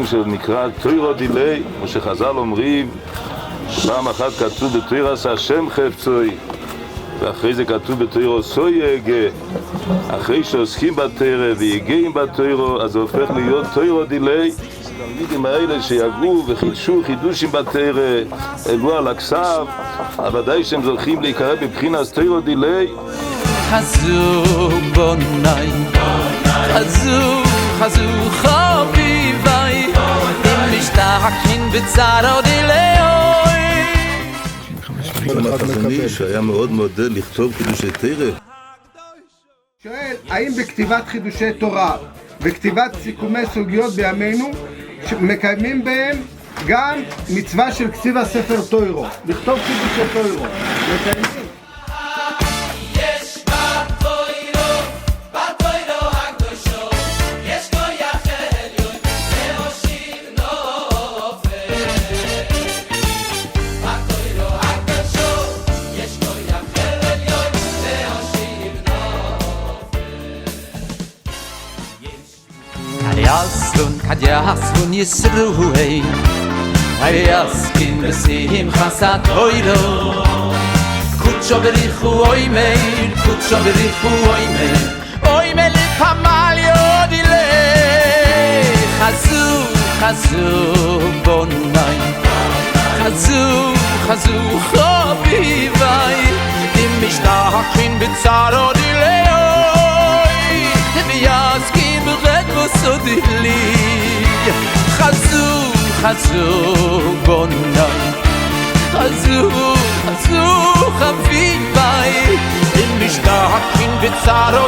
שנקרא תוירו דילי, כמו שחז"ל אומרים, פעם אחת כתוב בתוירס השם חפצוי, ואחרי זה כתוב בתוירו סוי יגה. אחרי שעוסקים בתורה ויגעים בתוירו, אז זה הופך להיות תוירו דילי. התלמידים האלה שיגעו וחידשו חידושים בתורה, העלו על הכסף, ודאי שהם זוכים להיקרא בבחינת תוירו דילי. חזו בונאי, חזו חביבי, אם משתחקין בצערו דילי. החזון איש היה מאוד מודה לכתוב חידושי תורה. שואל, האם בכתיבת חידושי תורה וכתיבת סיכומי סוגיות בימינו מקיימים בהם גם מצווה של כתיב הספר תוירו, לכתוב חידושי תוירו, מקיימים? Kadyaskun Yisruhei Hayaskin Besim Chasat Oiro Kutsho Berichu Oimeir Kutsho Berichu Oimeir Oimeir Lipamal Yodilei Chazu, Chazu Bonai Chazu, Chazu Chabivai Im Mishtachin B'tzaro Dilei Teviyaskin B'redvo Sodili חזו בונאי, חזו חביבי, אם משתחקין בצערו